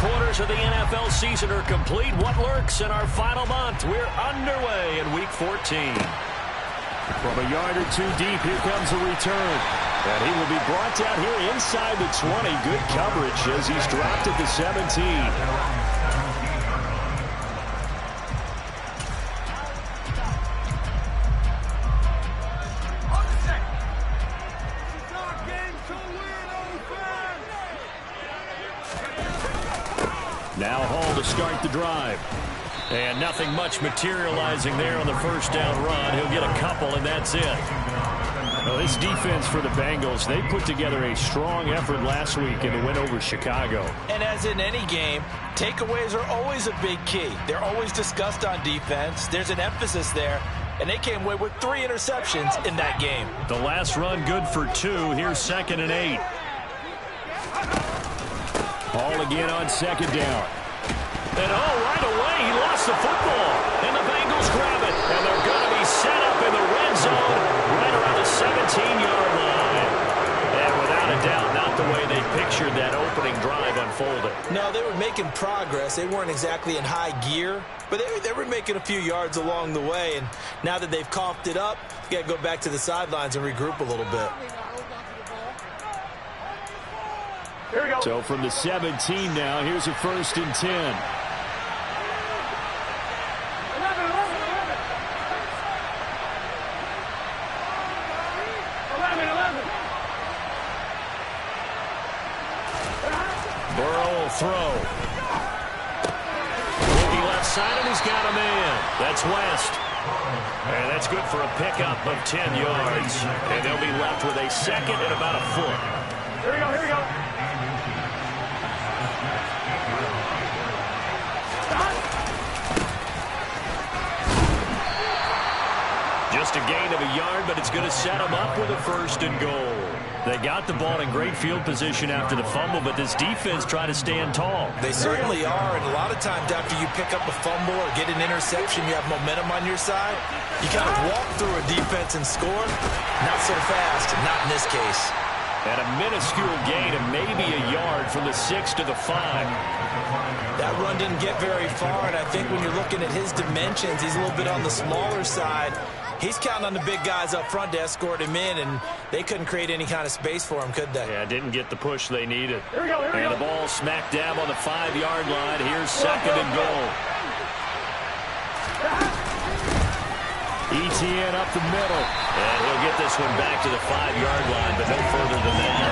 quarters of the NFL season are complete. What lurks in our final month? We're underway in Week 14. From a yard or two deep, here comes a return. And he will be brought down here inside the 20. Good coverage as he's dropped at the 17. Now Hall to start the drive. And nothing much materializing there on the first down run. He'll get a couple, and that's it. Well, this defense for the Bengals, they put together a strong effort last week in the win over Chicago. And as in any game, takeaways are always a big key. They're always discussed on defense. There's an emphasis there, and they came away with 3 interceptions in that game. The last run good for 2. Here's 2nd and 8. Hall again on 2nd down. And right away, he lost the football. And the Bengals grab it. And they're going to be set up in the red zone right around the 17-yard line. And without a doubt, not the way they pictured that opening drive unfolding. No, they were making progress. They weren't exactly in high gear, but they were making a few yards along the way. And now that they've coughed it up, you got to go back to the sidelines and regroup a little bit. So from the 17 now, here's a 1st and 10. Burrow will throw. Looking left side, and he's got a man. That's West. And that's good for a pickup of 10 yards. And they'll be left with a 2nd and about a foot. Here we go, here we go. Just a gain of a yard, but it's going to set them up with a 1st and goal. They got the ball in great field position after the fumble, but this defense tried to stand tall. They certainly are, and a lot of times after you pick up a fumble or get an interception, you have momentum on your side. You kind of walk through a defense and score. Not so fast, not in this case. And a minuscule gain of maybe a yard from the 6 to the 5. That run didn't get very far, and I think when you're looking at his dimensions, he's a little bit on the smaller side. He's counting on the big guys up front to escort him in, and they couldn't create any kind of space for him, could they? Yeah, didn't get the push they needed. Here we go, here we go. And the ball smack dab on the 5-yard line. Here's 2nd and goal. ETN up the middle. And he'll get this one back to the 5-yard line, but no further than that.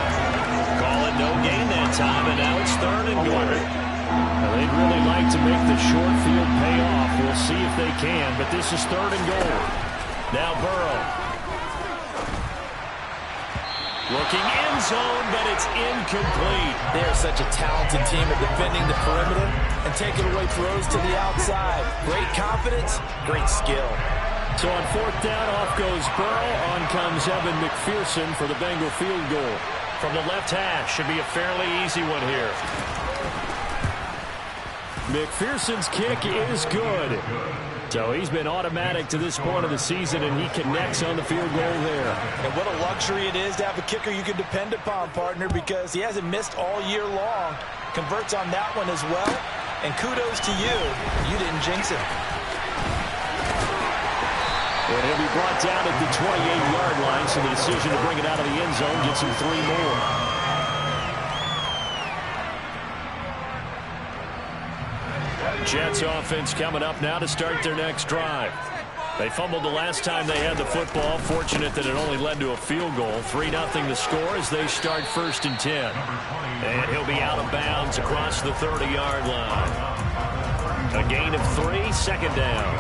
Call it no gain that time, and now it's 3rd and goal. Now, they'd really like to make the short field pay off. We'll see if they can, but this is 3rd and goal. Now Burrow. Looking end zone, but it's incomplete. They're such a talented team at defending the perimeter and taking away throws to the outside. Great confidence, great skill. So on 4th down, off goes Burrow. On comes Evan McPherson for the Bengal field goal. From the left hash, should be a fairly easy one here. McPherson's kick is good. So he's been automatic to this point of the season, and he connects on the field goal there. And what a luxury it is to have a kicker you can depend upon, partner, because he hasn't missed all year long. Converts on that one as well. And kudos to you. You didn't jinx him. And he'll be brought down at the 28-yard line, so the decision to bring it out of the end zone gets him 3 more. Jets offense coming up now to start their next drive. They fumbled the last time they had the football. Fortunate that it only led to a field goal. 3-0 the score as they start 1st and 10. And he'll be out of bounds across the 30-yard line. A gain of 3, 2nd down.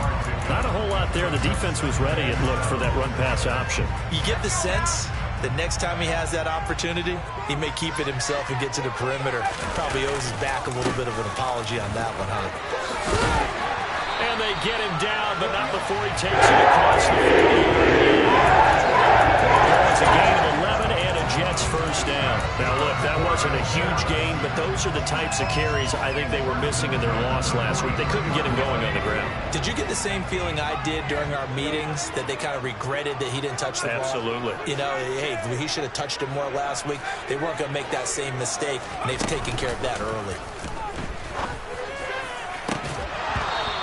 Not a whole lot there. The defense was ready, it looked, for that run-pass option. You get the sense that next time he has that opportunity, he may keep it himself and get to the perimeter. Probably owes his back a little bit of an apology on that one, huh? And they get him down, but not before he takes it across the 40. It's a gain of 11 and a Jets 1st down. Now, look, that wasn't a huge gain, but those are the types of carries I think they were missing in their loss last week. They couldn't get him going on the ground. Did you get the same feeling I did during our meetings, that they kind of regretted that he didn't touch the ball? Absolutely. You know, hey, he should have touched it more last week. They weren't going to make that same mistake, and they've taken care of that early.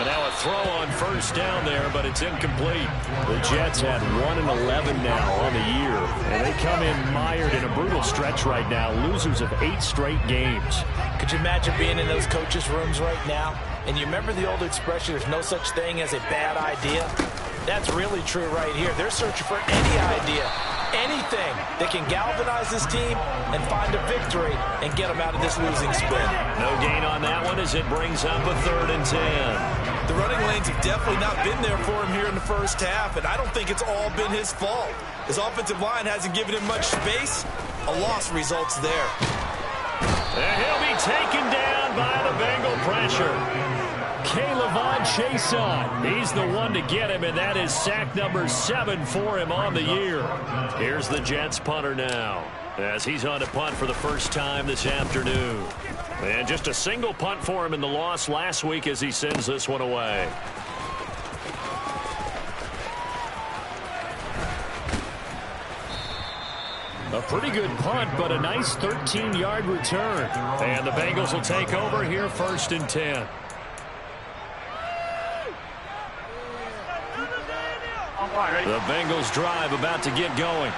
And now a throw on first down there, but it's incomplete. The Jets had 1-11 now on the year, and they come in mired in a brutal stretch right now, losers of 8 straight games. Could you imagine being in those coaches' rooms right now? And you remember the old expression, there's no such thing as a bad idea? That's really true right here. They're searching for any idea, anything that can galvanize this team and find a victory and get them out of this losing spin. No gain on that one as it brings up a 3rd and 10. The running lanes have definitely not been there for him here in the first half, and I don't think it's all been his fault. His offensive line hasn't given him much space. A loss results there. And he'll be taken down by the Bengal pressure. K'Lavon Chaisson, he's the one to get him, and that is sack number 7 for him on the year. Here's the Jets punter now, as he's on to punt for the first time this afternoon. And just a single punt for him in the loss last week as he sends this one away. A pretty good punt, but a nice 13-yard return. And the Bengals will take over here 1st and 10. The Bengals drive about to get going.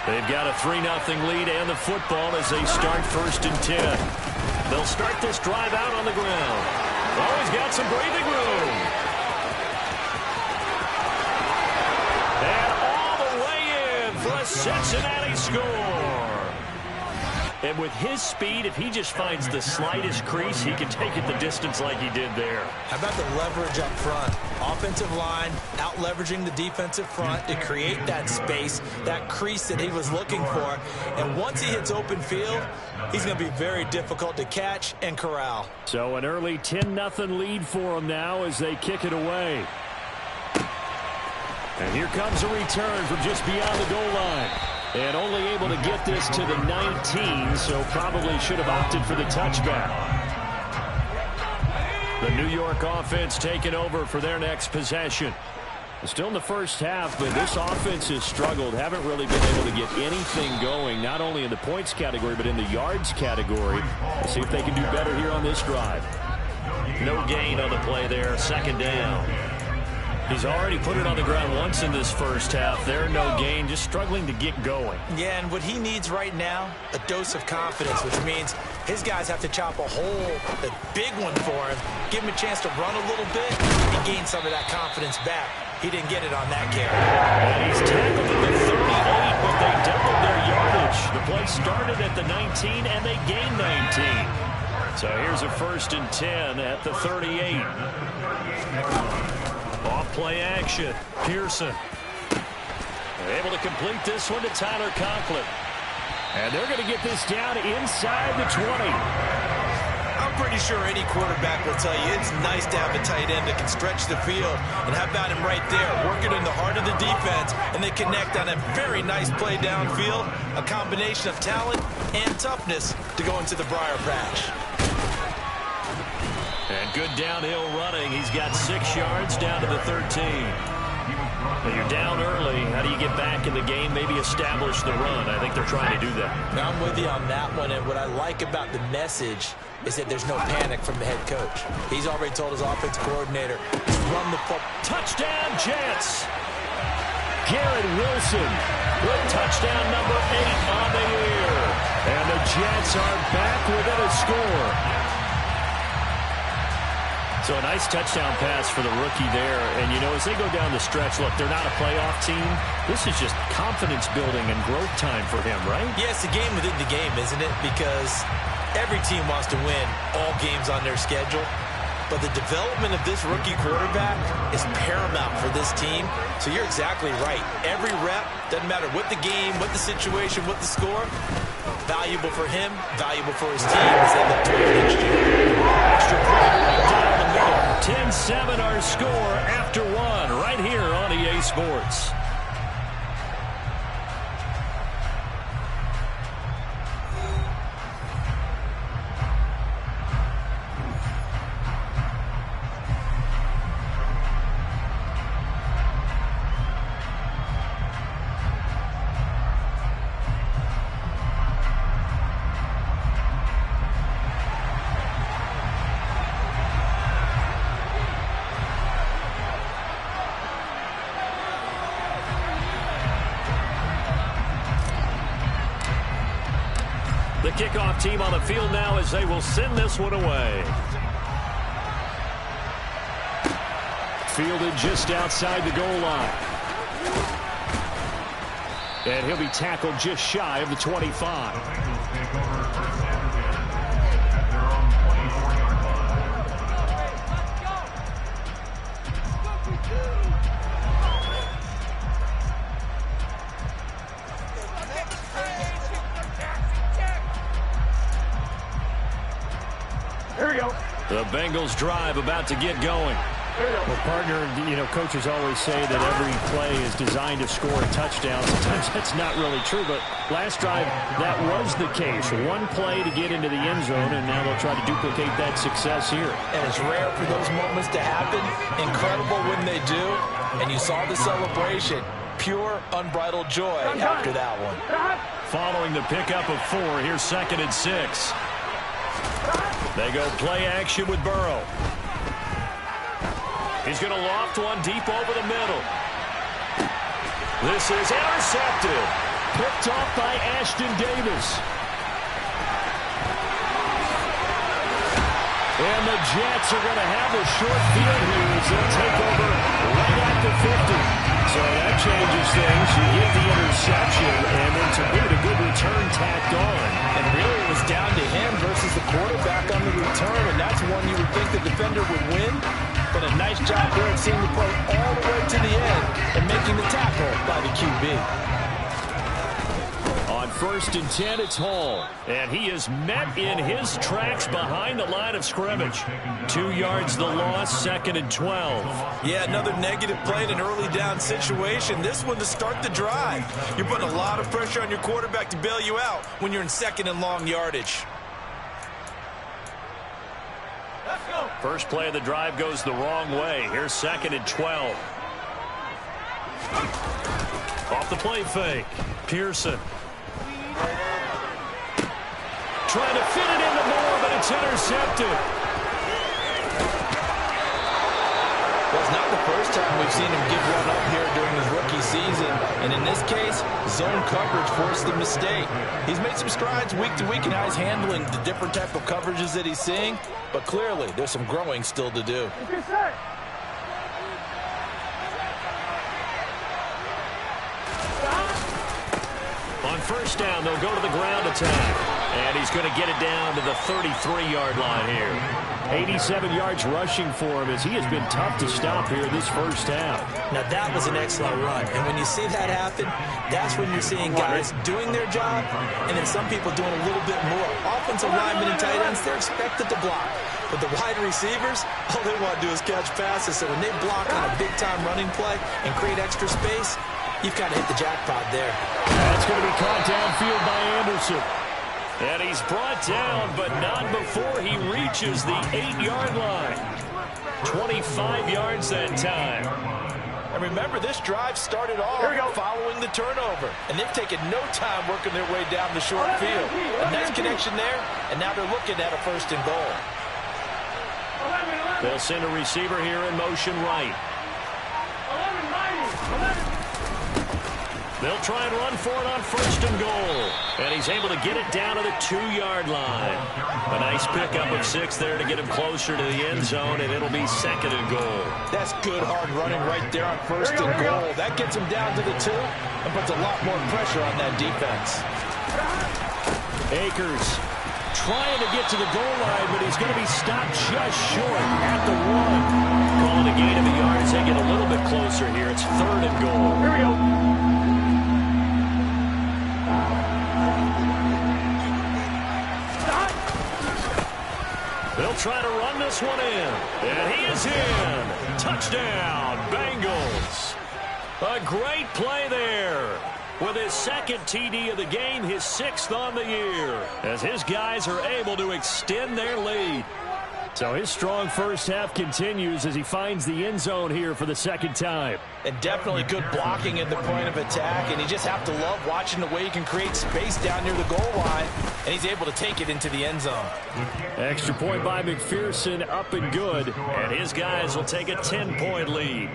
They've got a 3-0 lead and the football as they start 1st and 10. They'll start this drive out on the ground. Oh, he's got some breathing room. And all the way in for a Cincinnati score. And with his speed, if he just finds the slightest crease, he can take it the distance like he did there. How about the leverage up front? Offensive line out-leveraging the defensive front to create that space, that crease that he was looking for. And once he hits open field, he's going to be very difficult to catch and corral. So an early 10-0 lead for him now as they kick it away. And here comes a return from just beyond the goal line. And only able to get this to the 19, so probably should have opted for the touchback. The New York offense taking over for their next possession. Still in the first half, but this offense has struggled. Haven't really been able to get anything going, not only in the points category, but in the yards category. Let's see if they can do better here on this drive. No gain on the play there, 2nd down. He's already put it on the ground once in this first half. There, no gain, just struggling to get going. Yeah, and what he needs right now, a dose of confidence, which means his guys have to chop a hole, a big one for him, give him a chance to run a little bit, and gain some of that confidence back. He didn't get it on that carry. And he's tackled at the 38, but they doubled their yardage. The play started at the 19, and they gained 19. So here's a 1st and 10 at the 38. Off-play action. Pearson. They're able to complete this one to Tyler Conklin. And they're going to get this down inside the 20. I'm pretty sure any quarterback will tell you it's nice to have a tight end that can stretch the field. And how about him right there, working in the heart of the defense, and they connect on a very nice play downfield. A combination of talent and toughness to go into the briar patch. And good downhill running. He's got 6 yards down to the 13. Now you're down early. How do you get back in the game? Maybe establish the run. I think they're trying to do that. Now I'm with you on that one. And what I like about the message is that there's no panic from the head coach. He's already told his offensive coordinator to run the football. Touchdown, Jets. Garrett Wilson with touchdown number 8 on the year. And the Jets are back within a score. So a nice touchdown pass for the rookie there. And, you know, as they go down the stretch, look, they're not a playoff team. This is just confidence building and growth time for him, right? Yeah, it's a game within the game, isn't it? Because every team wants to win all games on their schedule. But the development of this rookie quarterback is paramount for this team. So you're exactly right. Every rep, doesn't matter what the game, what the situation, what the score, valuable for him, valuable for his team as they look to win next year. Extra point down the middle. 10-7 our score after 1 right here on EA Sports. kickoff team on the field now as they will send this one away. Fielded just outside the goal line. And he'll be tackled just shy of the 25. Here we go. The Bengals drive about to get going. Well, partner, coaches always say that every play is designed to score a touchdown. Sometimes that's not really true, but last drive, that was the case. One play to get into the end zone, and now they'll try to duplicate that success here. And it's rare for those moments to happen. Incredible when they do. And you saw the celebration. Pure, unbridled joy after that one. Following the pickup of 4, here's 2nd and 6. They go play action with Burrow. He's going to loft one deep over the middle. This is intercepted. Picked off by Ashton Davis. And the Jets are going to have a short field here as they'll take over right at the 50. So that changes things. You get the interception, and then to boot, a good return tacked on. And really it was down to him versus the quarterback on the return, and that's one you would think the defender would win. But a nice job there at seeing the play all the way to the end and making the tackle by the QB. On 1st and 10, it's Hall. And he is met in his tracks behind the line of scrimmage. 2 yards the loss, 2nd and 12. Yeah, another negative play in an early down situation. This one to start the drive. You're putting a lot of pressure on your quarterback to bail you out when you're in 2nd and long yardage. First play of the drive goes the wrong way. Here's 2nd and 12. Off the play fake. Pearson. Trying to fit it into Moore, but it's intercepted. Well, it's not the first time we've seen him give one up here during his rookie season. And in this case, zone coverage forced the mistake. He's made some strides week to week in how he's handling the different type of coverages that he's seeing. But clearly, there's some growing still to do. On 1st down, they'll go to the ground attack. And he's going to get it down to the 33-yard line here. 87 yards rushing for him as he has been tough to stop here this first half. Now, that was an excellent run. And when you see that happen, that's when you're seeing guys doing their job and then some people doing a little bit more. Offensive linemen and tight ends, they're expected to block. But the wide receivers, all they want to do is catch passes. So when they block on a big-time running play and create extra space, you've kind of hit the jackpot there. That's going to be caught downfield by Anderson. And he's brought down, but not before he reaches the 8-yard line. 25 yards that time. And remember, this drive started off following the turnover. And they've taken no time working their way down the short field. A nice connection there, and now they're looking at a 1st and goal. They'll send a receiver here in motion right. They'll try and run for it on 1st and goal. And he's able to get it down to the 2-yard line. A nice pickup of 6 there to get him closer to the end zone, and it'll be 2nd and goal. That's good hard running right there on 1st and goal. That gets him down to the 2 and puts a lot more pressure on that defense. Akers trying to get to the goal line, but he's going to be stopped just short at the 1. Calling a gain of a yard as they get a little bit closer here. It's 3rd and goal. Here we go. They'll try to run this one in. And he is in. Touchdown, Bengals. A great play there. With his 2nd TD of the game, his 6th on the year. As his guys are able to extend their lead. So his strong first half continues as he finds the end zone here for the 2nd time. And definitely good blocking at the point of attack. And you just have to love watching the way he can create space down near the goal line. And he's able to take it into the end zone. Extra point by McPherson, up and good. And his guys will take a 10-point lead.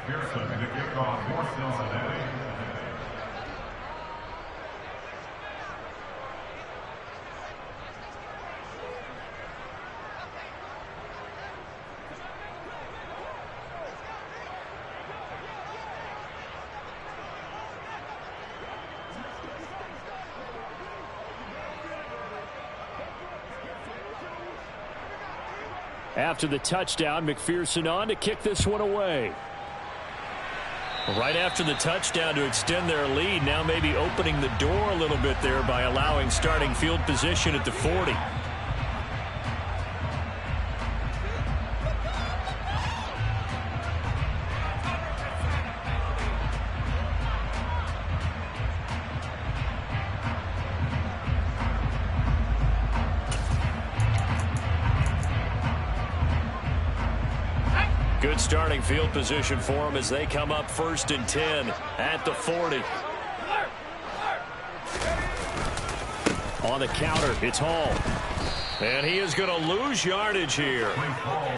McPherson to kick off for Cincinnati. After the touchdown, McPherson on to kick this one away. Right after the touchdown to extend their lead, now maybe opening the door a little bit there by allowing starting field position at the 40. Good starting field position for them as they come up 1st and 10 at the 40. On the counter, it's Hall. And he is going to lose yardage here.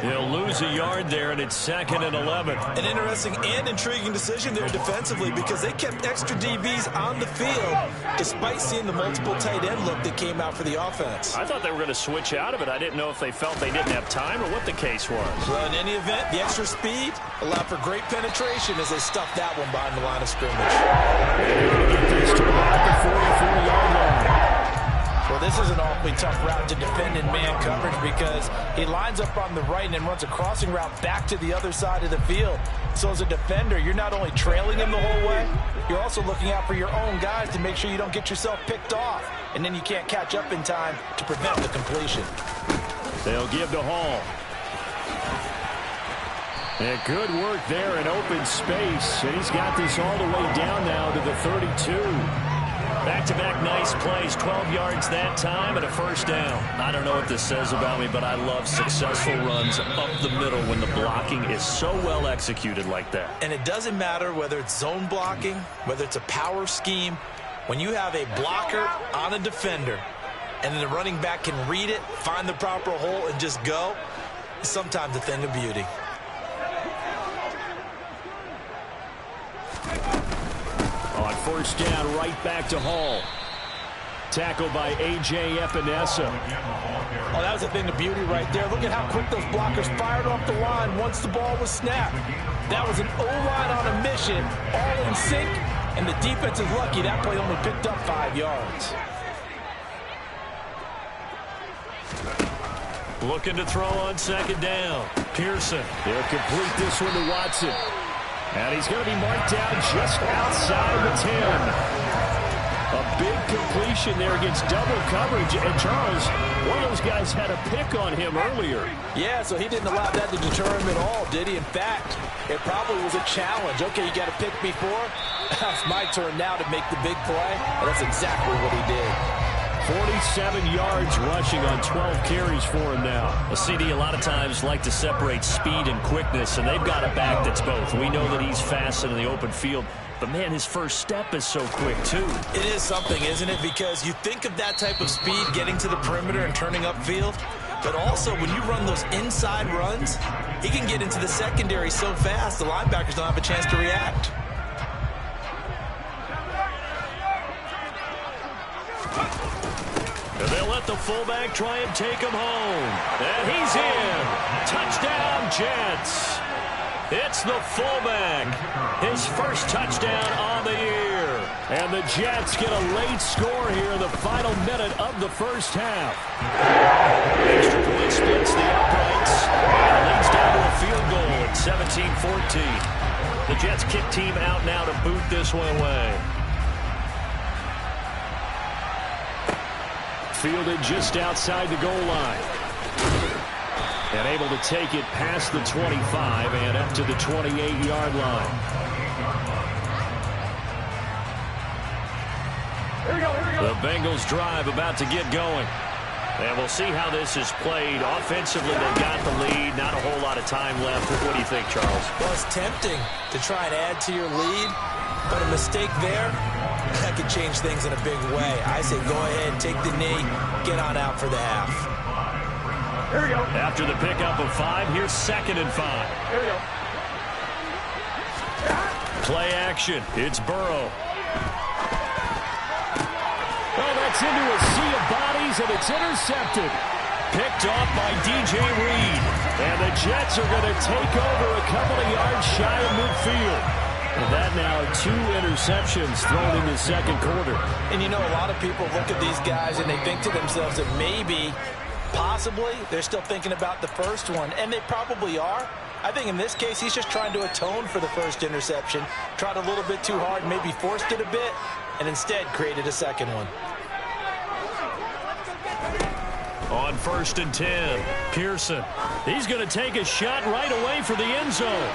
He'll lose a yard there, and it's 2nd and 11. An interesting and intriguing decision there defensively because they kept extra DBs on the field despite seeing the multiple tight end look that came out for the offense. I thought they were going to switch out of it. I didn't know if they felt they didn't have time or what the case was. Well, in any event, the extra speed allowed for great penetration as they stuffed that one behind the line of scrimmage. And get this to about the 44-yard line. Well, this is an awfully tough route to defend in man coverage because he lines up on the right and then runs a crossing route back to the other side of the field. So as a defender, you're not only trailing him the whole way, you're also looking out for your own guys to make sure you don't get yourself picked off. And then you can't catch up in time to prevent the completion. They'll give to Hall. And good work there in open space. And he's got this all the way down now to the 32. Back-to-back nice plays, 12 yards that time and a 1st down. I don't know what this says about me, but I love successful runs up the middle when the blocking is so well executed like that. And it doesn't matter whether it's zone blocking, whether it's a power scheme. When you have a blocker on a defender and then the running back can read it, find the proper hole, and just go, it's sometimes a thing of beauty. On 1st down, right back to Hall. Tackled by A.J. Epinesa. Oh, that was a thing of beauty right there. Look at how quick those blockers fired off the line once the ball was snapped. That was an O-line on a mission, all in sync, and the defense is lucky that play only picked up 5 yards. Looking to throw on 2nd down. Pearson. He'll complete this one to Watson. And he's going to be marked down just outside the 10. A big completion there against double coverage. And Charles, one of those guys had a pick on him earlier. Yeah, so he didn't allow that to deter him at all, did he? In fact, it probably was a challenge. Okay, you got a pick before. It's my turn now to make the big play. And that's exactly what he did. 47 yards rushing on 12 carries for him now. A CD a lot of times like to separate speed and quickness, and they've got a back that's both. We know that he's fast in the open field, but man, his first step is so quick too. It is something, isn't it? Because you think of that type of speed getting to the perimeter and turning upfield, but also when you run those inside runs, he can get into the secondary so fast the linebackers don't have a chance to react. And they'll let the fullback try and take him home. And he's in. Touchdown, Jets. It's the fullback. His first touchdown on the year. And the Jets get a late score here in the final minute of the first half. Extra point splits the uprights. And it leads down to a field goal at 17-14. The Jets kick team out now to boot this one away. Fielded just outside the goal line. And able to take it past the 25 and up to the 28-yard line. Here we go. The Bengals drive about to get going. And we'll see how this is played. Offensively, they got the lead. Not a whole lot of time left. What do you think, Charles? Well, it's tempting to try and add to your lead, but a mistake there, that could change things in a big way. I say go ahead, take the knee, get on out for the half. Here we go. After the pickup of 5, here's 2nd and 5. Here we go. Play action. It's Burrow. Oh, that's into a sea of bodies, and it's intercepted. Picked off by DJ Reed. And the Jets are going to take over a couple of yards shy of midfield. And that now 2 interceptions thrown in the second quarter. And you know, a lot of people look at these guys and they think to themselves that maybe, possibly, they're still thinking about the first one. And they probably are. I think in this case, he's just trying to atone for the first interception. Tried a little bit too hard, maybe forced it a bit, and instead created a second one. On 1st and 10, Pearson. He's going to take a shot right away for the end zone.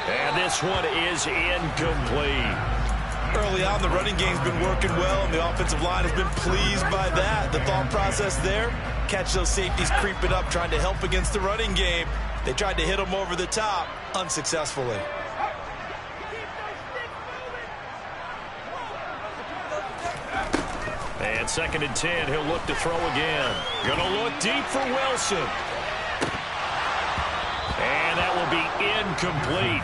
And this one is incomplete. Early on, the running game's been working well, and the offensive line has been pleased by that. The thought process there, catch those safeties creeping up, trying to help against the running game. They tried to hit him over the top, unsuccessfully. And 2nd and 10, he'll look to throw again. Gonna look deep for Wilson. And that will be incomplete.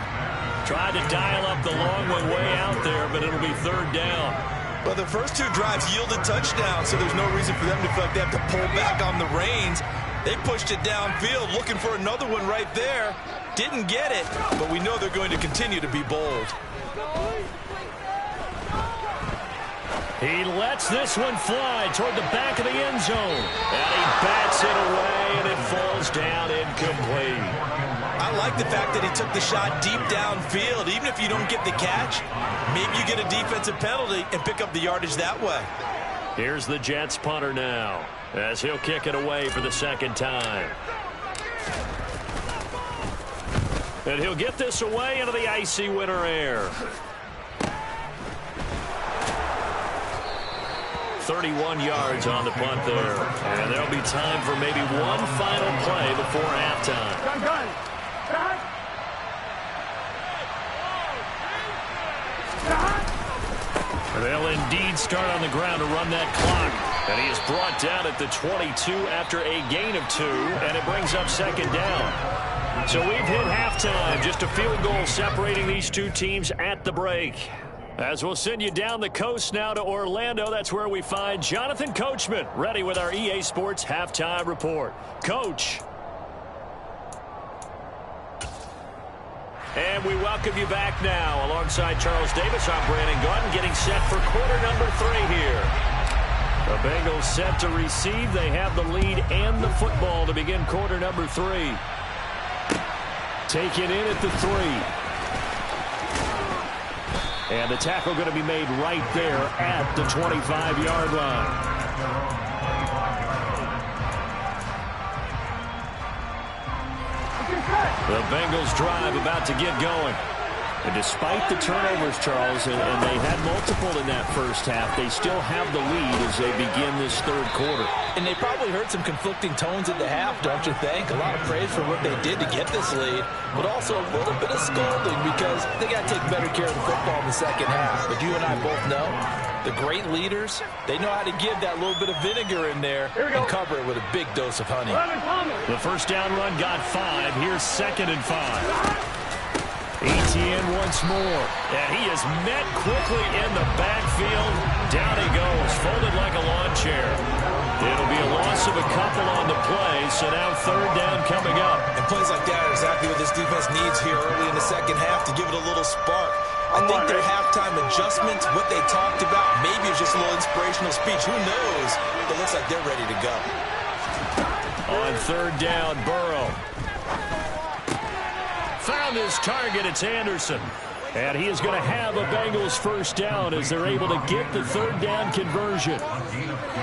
Tried to dial up the long one way out there, but it'll be 3rd down. Well, the first 2 drives yielded touchdowns, so there's no reason for them to feel like they have to pull back on the reins. They pushed it downfield, looking for another one right there. Didn't get it, but we know they're going to continue to be bold. He lets this one fly toward the back of the end zone. And he bats it away, and it falls down incomplete. I like the fact that he took the shot deep downfield. Even if you don't get the catch, maybe you get a defensive penalty and pick up the yardage that way. Here's the Jets punter now, as he'll kick it away for the 2nd time. And he'll get this away into the icy winter air. 31 yards on the punt there. And there'll be time for maybe one final play before halftime. Gun. They'll indeed start on the ground to run that clock. And he is brought down at the 22 after a gain of 2, and it brings up 2nd down. So we've hit halftime. Just a field goal separating these 2 teams at the break. As we'll send you down the coast now to Orlando, that's where we find Jonathan Coachman, ready with our EA Sports Halftime Report. Coach. And we welcome you back now. Alongside Charles Davis, I'm Brandon Gaudin, getting set for quarter number 3 here. The Bengals set to receive. They have the lead and the football to begin quarter number 3. Taken in at the 3. And the tackle going to be made right there at the 25-yard line. The Bengals drive about to get going. And despite the turnovers, Charles, and they had multiple in that first half, they still have the lead as they begin this 3rd quarter. And they probably heard some conflicting tones at the half, don't you think? A lot of praise for what they did to get this lead, but also a little bit of scolding because they got to take better care of the football in the second half. But you and I both know the great leaders, they know how to give that little bit of vinegar in there and cover it with a big dose of honey. The first down run got 5. Here's 2nd and 5. Etienne once more, and he is met quickly in the backfield. Down he goes, folded like a lawn chair. It'll be a loss of a couple on the play, so now 3rd down coming up. And plays like that are exactly what this defense needs here early in the second half to give it a little spark. I think their halftime adjustments, what they talked about, maybe it's just a little inspirational speech. Who knows? But it looks like they're ready to go. On 3rd down, Burrow. Found his target. It's Anderson. And he is going to have a Bengals first down as they're able to get the 3rd down conversion.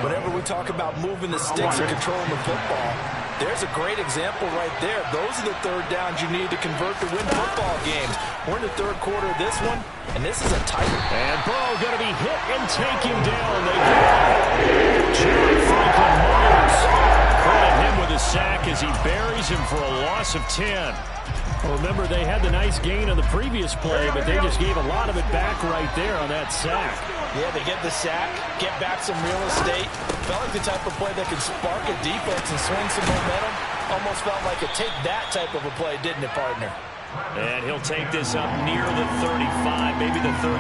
Whenever we talk about moving the sticks and controlling the football, there's a great example right there. Those are the 3rd downs you need to convert to win football games. We're in the 3rd quarter of this one, and this is a tight one. And Burrow going to be hit and taken down. They get it. Jerry Franklin Myers credit him with a sack as he buries him for a loss of 10. Well, remember, they had the nice gain on the previous play, but they just gave a lot of it back right there on that sack. Yeah, they get the sack, get back some real estate. Felt like the type of play that can spark a defense and swing some momentum. Almost felt like a take that type of a play, didn't it, partner? And he'll take this up near the 35, maybe the 34.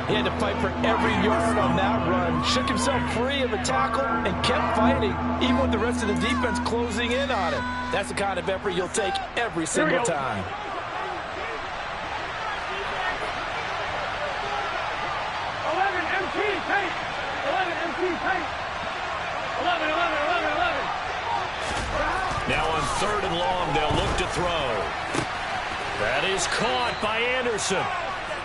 He had to fight for every yard on that run, shook himself free of a tackle, and kept fighting, even with the rest of the defense closing in on him. That's the kind of effort you'll take every single time. 11 MT paint. 11 MT paint. 11. Now on 3rd and long, they'll look to throw. That is caught by Anderson.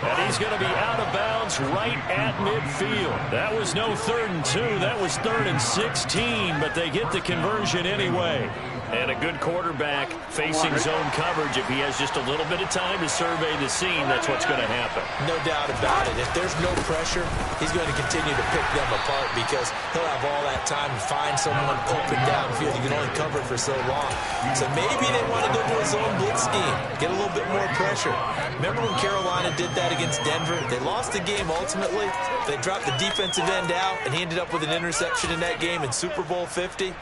And he's going to be out of bounds right at midfield. That was no 3rd and 2. That was 3rd and 16, but they get the conversion anyway. And a good quarterback facing zone coverage. If he has just a little bit of time to survey the scene, that's what's going to happen. No doubt about it. If there's no pressure, he's going to continue to pick them apart because he'll have all that time to find someone open downfield. You can only cover it for so long. So maybe they want to go to a zone blitz scheme, get a little bit more pressure. Remember when Carolina did that against Denver? They lost the game ultimately. They dropped the defensive end out, and he ended up with an interception in that game in Super Bowl 50.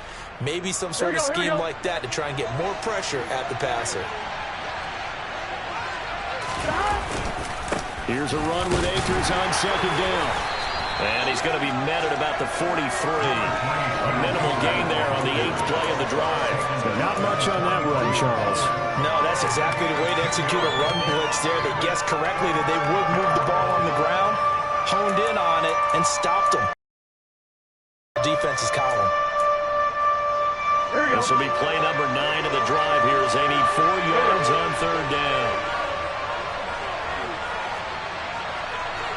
Maybe some sort of scheme like that to try and get more pressure at the passer. Here's a run with Akers on 2nd down. And he's going to be met at about the 43. A minimal gain there on the 8th play of the drive. Not much on that run, Charles. No, that's exactly the way to execute a run blitz there. They guessed correctly that they would move the ball on the ground, honed in on it, and stopped them. Defense's column. This will be play number 9 of the drive here as they need 4 yards on 3rd down.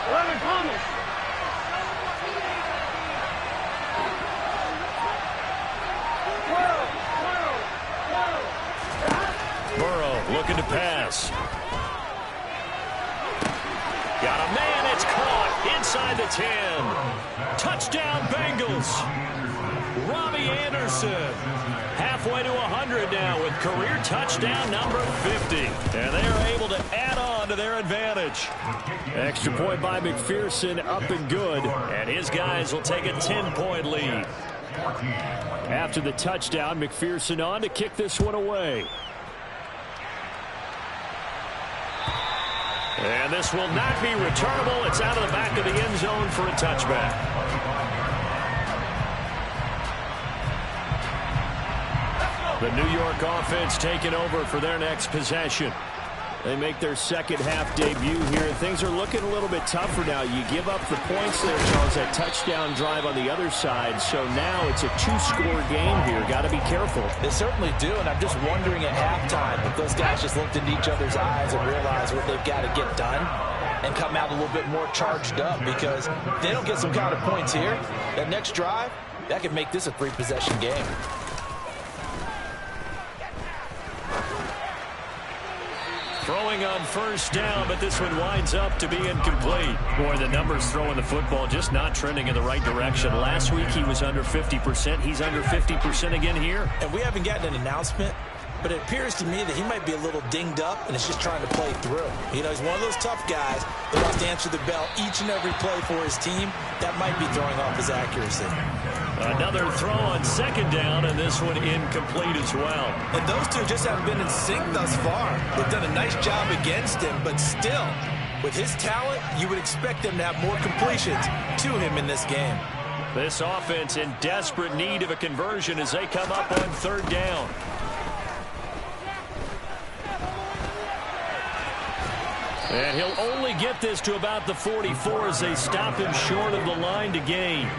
11 Thomas. Burrow looking to pass. Got a man, it's caught inside the 10. Touchdown Bengals. Robbie Anderson. Halfway to 100 now with career touchdown number 50. And they are able to add on to their advantage. Extra point by McPherson, up and good. And his guys will take a 10-point lead. After the touchdown, McPherson on to kick this one away. And this will not be returnable. It's out of the back of the end zone for a touchback. The New York offense taking over for their next possession. They make their second half debut here, and things are looking a little bit tougher now. You give up the points there, Charles, that touchdown drive on the other side. So now it's a 2-score game here. Got to be careful. They certainly do, and I'm just wondering at halftime if those guys just looked into each other's eyes and realized what they've got to get done and come out a little bit more charged up, because if they don't get some kind of points here, that next drive, that could make this a 3-possession game. Throwing on 1st down, but this one winds up to be incomplete. Boy, the numbers throwing the football just not trending in the right direction. Last week he was under 50%. He's under 50% again here. And we haven't gotten an announcement, but it appears to me that he might be a little dinged up and is just trying to play through. You know, he's one of those tough guys that wants to answer the bell each and every play for his team. That might be throwing off his accuracy. Another throw on 2nd down, and this one incomplete as well. And those two just haven't been in sync thus far. They've done a nice job against him, but still, with his talent, you would expect them to have more completions to him in this game. This offense in desperate need of a conversion as they come up on 3rd down. And he'll only get this to about the 44 as they stop him short of the line to gain.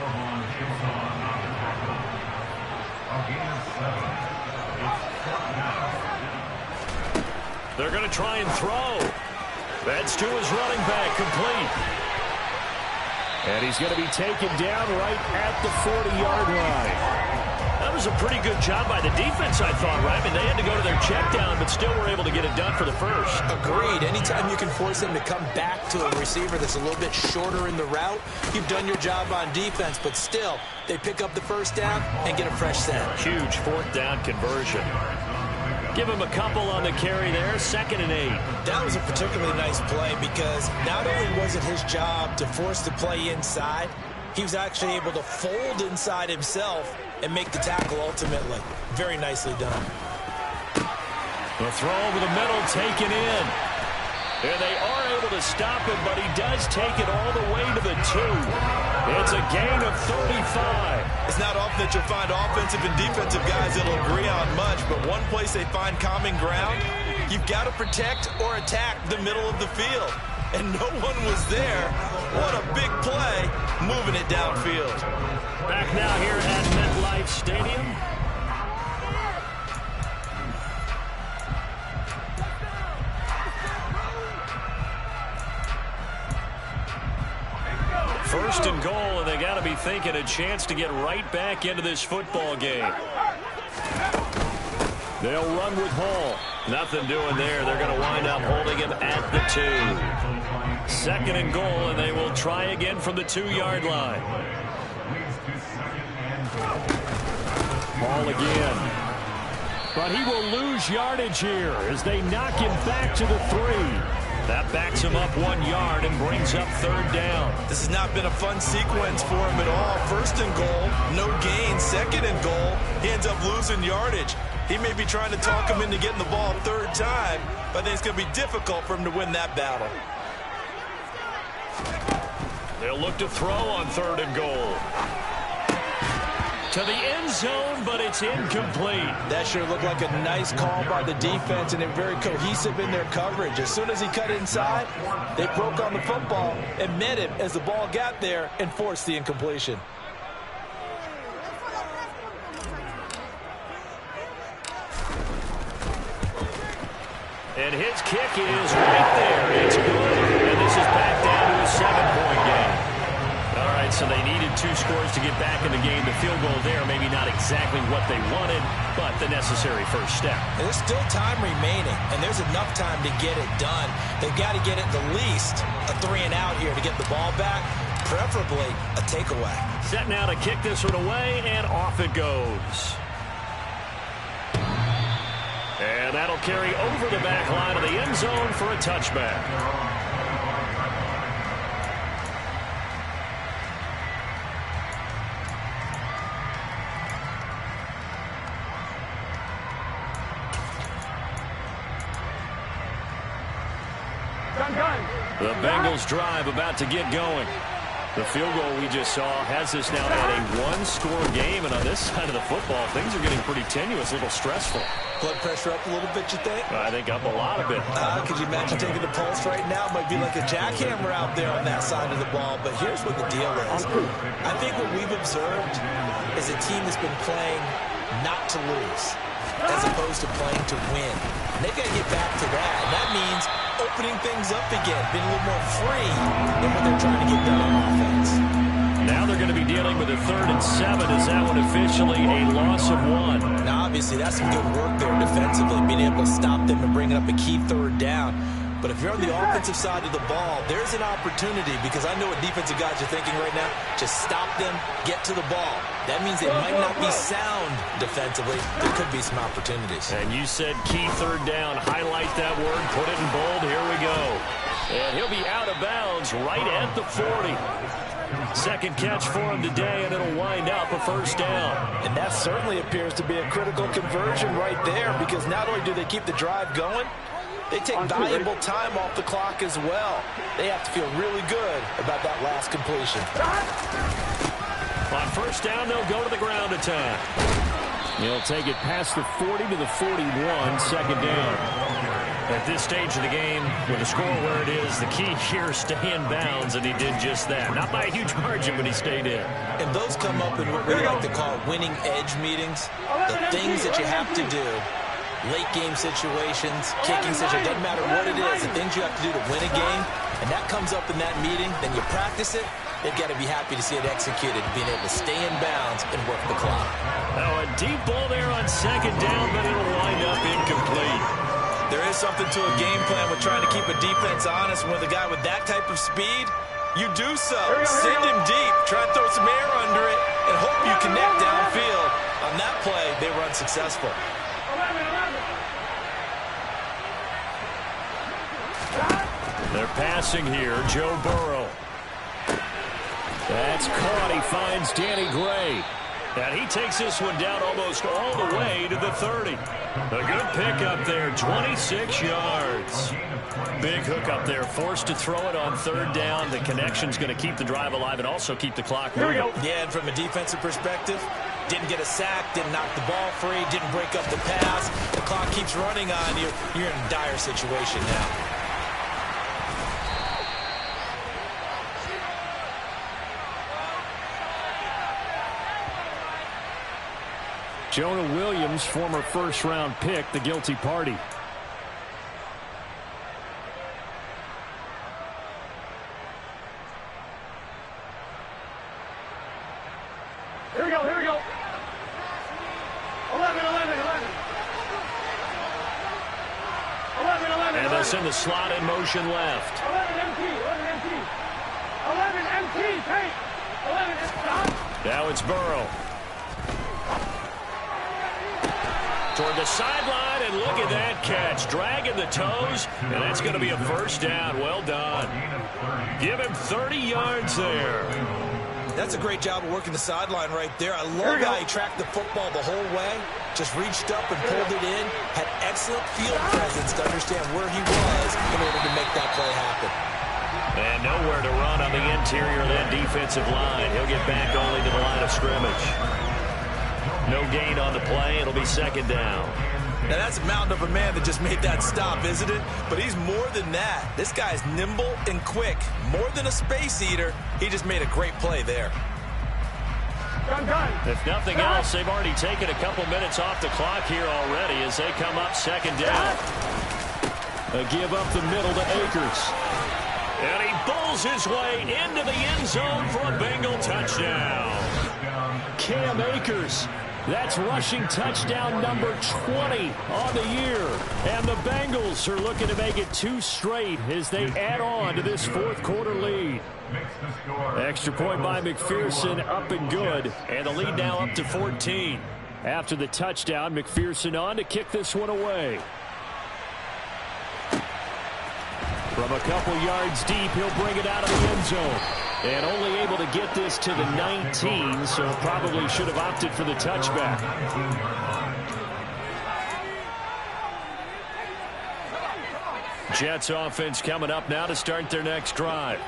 They're going to try and throw. That's to his running back, complete. And he's going to be taken down right at the 40-yard line. That was a pretty good job by the defense, I thought, right? I mean, they had to go to their check down, but still were able to get it done for the first. Agreed. Anytime you can force them to come back to a receiver that's a little bit shorter in the route, you've done your job on defense, but still, they pick up the 1st down and get a fresh set. Huge 4th down conversion. Give him a couple on the carry there, 2nd and 8. That was a particularly nice play because not only was it his job to force the play inside, he was actually able to fold inside himself and make the tackle ultimately. Very nicely done. The throw over the middle taken in. And they are able to stop him, but he does take it all the way to the 2. It's a gain of 35. It's not often that you'll find offensive and defensive guys that'll agree on much, but one place they find common ground, you've got to protect or attack the middle of the field. And no one was there. What a big play, moving it downfield. Back now here at MetLife Stadium. First and goal, and they got to be thinking a chance to get right back into this football game. They'll run with Hall. Nothing doing there. They're going to wind up holding him at the 2. Second and goal, and they will try again from the 2-yard line. Hall again. But he will lose yardage here as they knock him back to the 3. That backs him up 1 yard and brings up third down. This has not been a fun sequence for him at all. First and goal, no gain. Second and goal, he ends up losing yardage. He may be trying to talk him into getting the ball third time, but I think it's going to be difficult for him to win that battle. They'll look to throw on third and goal. To the end zone, but it's incomplete. That sure looked like a nice call by the defense, and they're very cohesive in their coverage. As soon as he cut inside, they broke on the football and met him as the ball got there and forced the incompletion. And his kick is right there. It's good, and this is back down to a 7-point game. All right, so they needed 2 scores to get back in the game. The field goal there, maybe not exactly what they wanted, but the necessary first step. And there's still time remaining, and there's enough time to get it done. They've got to get at the least a 3-and-out here to get the ball back, preferably a takeaway. Set now to kick this one away, and off it goes. And that'll carry over the back line of the end zone for a touchback. The Bengals drive about to get going. The field goal we just saw has us now at a 1-score game, and on this side of the football, things are getting pretty tenuous, a little stressful. Blood pressure up a little bit, you think? I think up a lot of it. Could you imagine taking the pulse right now? It might be like a jackhammer out there on that side of the ball, but here's what the deal is. I think what we've observed is a team that's been playing not to lose as opposed to playing to win. And they've got to get back to that, and that means opening things up again, being a little more free than what they're trying to get done on offense. Now they're going to be dealing with a 3rd and 7. Is that one officially a loss of 1? Now, obviously, that's some good work there defensively, being able to stop them and bringing up a key 3rd down. But if you're on the offensive side of the ball, there's an opportunity, because I know what defensive guys are thinking right now. Just stop them, get to the ball. That means they might not be sound defensively. There could be some opportunities. And you said key 3rd down. Highlight that word. Put it in bold. Here we go. And he'll be out of bounds right at the 40. Second catch for him today, and it'll wind up a 1st down. And that certainly appears to be a critical conversion right there, because not only do they keep the drive going, they take valuable time off the clock as well. They have to feel really good about that last completion. On 1st down, they'll go to the ground attack. He'll take it past the 40 to the 41, 2nd down. At this stage of the game, with the score where it is, the key here is stay in bounds, and he did just that. Not by a huge margin, but he stayed in. And those come up in what we like to call winning edge meetings. The things that you have to do, late game situations, kicking situations, doesn't matter what it is, the things you have to do to win a game, and that comes up in that meeting, then you practice it. They've got to be happy to see it executed, being able to stay in bounds and work the clock. Now a deep ball there on 2nd down, but it'll wind up incomplete. There is something to a game plan with trying to keep a defense honest. With a guy with that type of speed, you do so. Send him deep, try to throw some air under it, and hope you connect downfield. On that play, they were unsuccessful. They're passing here, Joe Burrow. That's caught. He finds Danny Gray. And he takes this one down almost all the way to the 30. A good pickup there, 26 yards. Big hook up there, forced to throw it on third down. The connection's going to keep the drive alive and also keep the clock moving. Yeah, and from a defensive perspective, didn't get a sack, didn't knock the ball free, didn't break up the pass. The clock keeps running on you. You're in a dire situation now. Jonah Williams, former first-round pick, the guilty party. Here we go, here we go. 11. And they'll send the slot in motion left. 11 MT, take. 11 stop. Now it's Burrow. Toward the sideline, and look at that catch. Dragging the toes, and that's going to be a first down. Well done. Give him 30 yards there. That's a great job of working the sideline right there. I love how he tracked the football the whole way. Just reached up and pulled it in. Had excellent field presence to understand where he was in order to make that play happen. And nowhere to run on the interior of that defensive line. He'll get back only to the line of scrimmage. No gain on the play. It'll be second down. Now, that's a mountain of a man that just made that stop, isn't it? But he's more than that. This guy's nimble and quick. More than a space eater. He just made a great play there. Done. If nothing else, they've already taken a couple minutes off the clock here already as they come up second down. A give up the middle to Akers. And he bulls his way into the end zone for a Bengal touchdown. Cam Akers. That's rushing touchdown number 20 on the year. And the Bengals are looking to make it 2 straight as they add on to this fourth quarter lead. Extra point by McPherson, up and good. And the lead now up to 14. After the touchdown, McPherson on to kick this one away. From a couple yards deep, he'll bring it out of the end zone. And only able to get this to the 19, so probably should have opted for the touchback. Jets offense coming up now to start their next drive.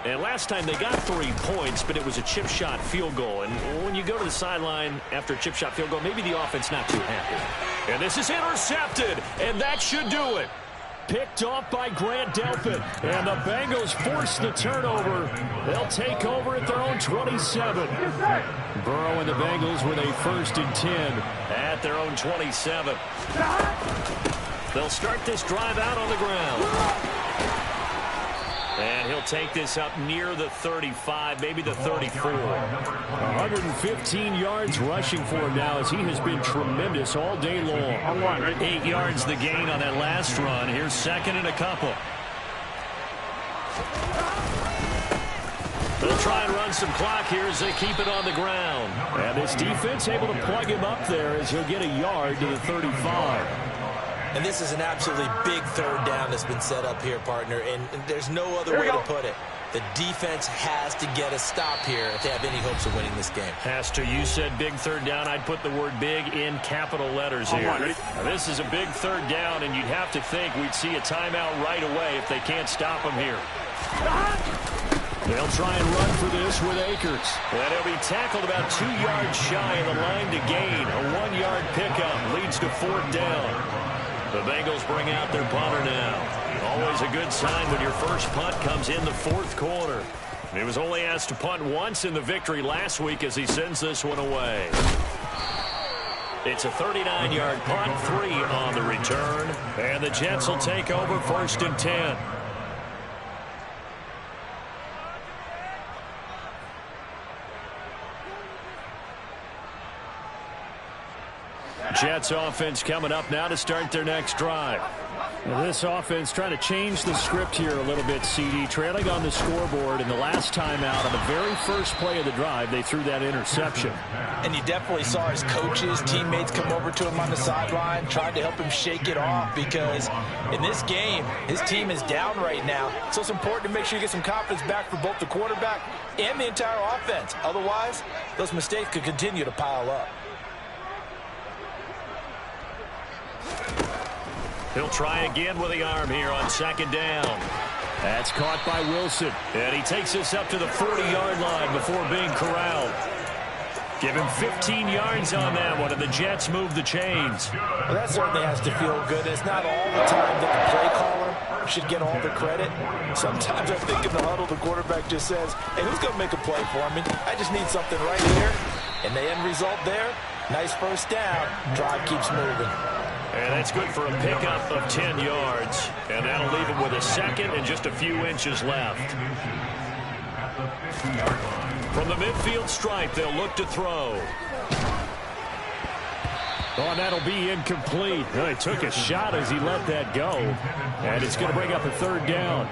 And last time they got 3 points, but it was a chip shot field goal. And when you go to the sideline after a chip shot field goal, maybe the offense not too happy. And this is intercepted, and that should do it. Picked off by Grant Delpit. And the Bengals force the turnover. They'll take over at their own 27. Burrow and the Bengals with a 1st and 10 at their own 27. They'll start this drive out on the ground. And he'll take this up near the 35, maybe the 34. 115 yards rushing for him now as he has been tremendous all day long. 8 yards the gain on that last run. Here's second and a couple. They'll try and run some clock here as they keep it on the ground. And this defense able to plug him up there as he'll get a yard to the 35. And this is an absolutely big third down that's been set up here, partner, and there's no other way to put it. The defense has to get a stop here if they have any hopes of winning this game. Pastor, you said big third down. I'd put the word big in capital letters here. Now, this is a big third down, and you'd have to think we'd see a timeout right away if they can't stop him here. They'll try and run for this with Akers. And he'll be tackled about 2 yards shy of the line to gain. A 1-yard pickup leads to 4th down. The Bengals bring out their punter now. Always a good sign when your first punt comes in the 4th quarter. He was only asked to punt once in the victory last week as he sends this one away. It's a 39-yard punt, 3 on the return. And the Jets will take over 1st and 10. Jets offense coming up now to start their next drive. Now this offense trying to change the script here a little bit, CD. Trailing on the scoreboard, and the last time out on the very first play of the drive, they threw that interception. And you definitely saw his coaches, teammates come over to him on the sideline, tried to help him shake it off because in this game, his team is down right now. So it's important to make sure you get some confidence back for both the quarterback and the entire offense. Otherwise, those mistakes could continue to pile up. He'll try again with the arm here on second down. That's caught by Wilson. And he takes us up to the 40-yard line before being corralled. Give him 15 yards on that one, and the Jets move the chains. Well, that certainly has to feel good. It's not all the time that the play caller should get all the credit. Sometimes I think in the huddle, the quarterback just says, hey, who's going to make a play for me? I just need something right here. And the end result there, nice first down. Drive keeps moving. And that's good for a pickup of 10 yards. And that'll leave him with a second and just a few inches left. From the midfield stripe, they'll look to throw. Oh, and that'll be incomplete. Well, he took a shot as he let that go. And it's going to bring up a third down.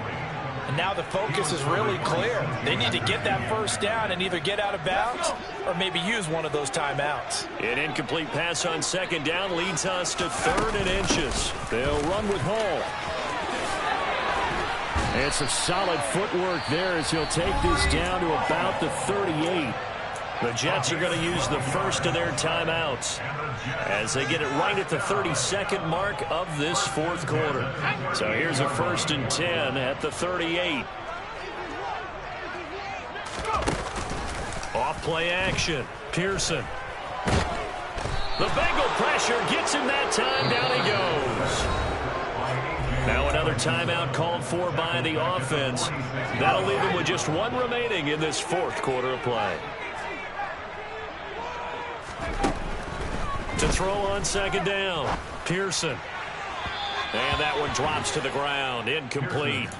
And now the focus is really clear. They need to get that first down and either get out of bounds or maybe use one of those timeouts. An incomplete pass on second down leads us to 3rd and inches. They'll run with Hall. It's a solid footwork there as he'll take this down to about the 38. The Jets are going to use the first of their timeouts as they get it right at the 32nd mark of this fourth quarter. So here's a 1st and 10 at the 38. Off play action. Pearson. The Bengal pressure gets him that time. Down he goes. Now another timeout called for by the offense. That'll leave them with just one remaining in this fourth quarter of play. To throw on second down, Pearson. And that one drops to the ground, incomplete.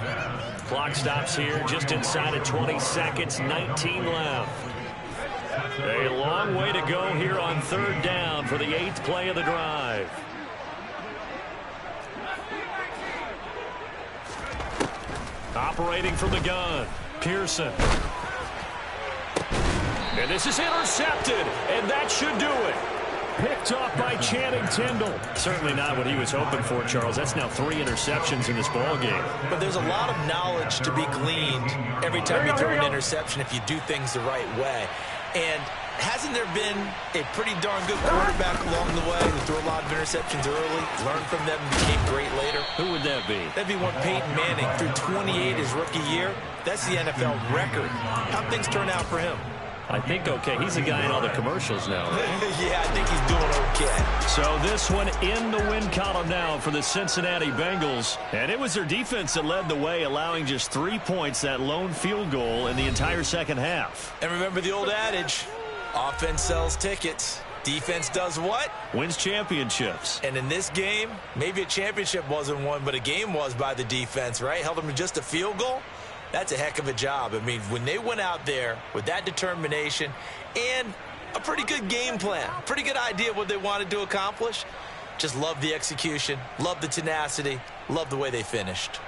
Clock stops here just inside of 20 seconds, 19 left. A long way to go here on 3rd down for the 8th play of the drive. Operating from the gun, Pearson. And this is intercepted, and that should do it. Picked off by Channing Tindall. Certainly not what he was hoping for, Charles. That's now 3 interceptions in this ball game. But there's a lot of knowledge to be gleaned every time you throw an interception if you do things the right way. And hasn't there been a pretty darn good quarterback along the way who threw a lot of interceptions early, learned from them, and became great later? Who would that be? That'd be one Peyton Manning. Threw 28 his rookie year. That's the NFL record. How'd things turn out for him? I think okay. He's a guy in all the commercials now, right? Yeah, I think he's doing okay. So this one in the win column now for the Cincinnati Bengals. And it was their defense that led the way, allowing just 3 points, that lone field goal in the entire second half. And remember the old adage, offense sells tickets. Defense does what? Wins championships. And in this game, maybe a championship wasn't won, but a game was by the defense, right? Held them to just a field goal. That's a heck of a job. I mean, when they went out there with that determination and a pretty good game plan, pretty good idea of what they wanted to accomplish, just love the execution, love the tenacity, love the way they finished.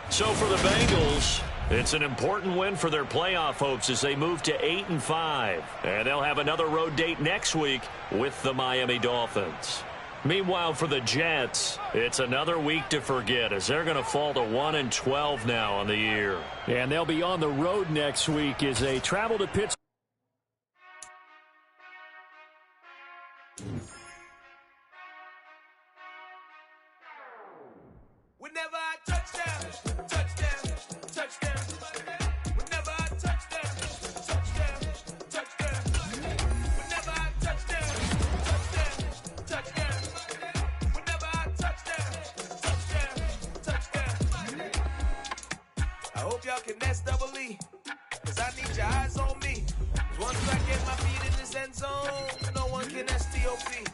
So for the Bengals, it's an important win for their playoff hopes as they move to 8-5. And they'll have another road date next week with the Miami Dolphins. Meanwhile, for the Jets, it's another week to forget as they're going to fall to 1-12 now on the year. And they'll be on the road next week as they travel to Pittsburgh. Whenever I touchdown, touchdown, touchdown. Whenever I touchdown, touchdown, touchdown. Whenever I touchdown, touchdown, touchdown. Whenever I touchdown, touchdown, touchdown. I hope y'all can SWE, cause I need your eyes on me. Once I get my feet in this end zone, no one can STOP.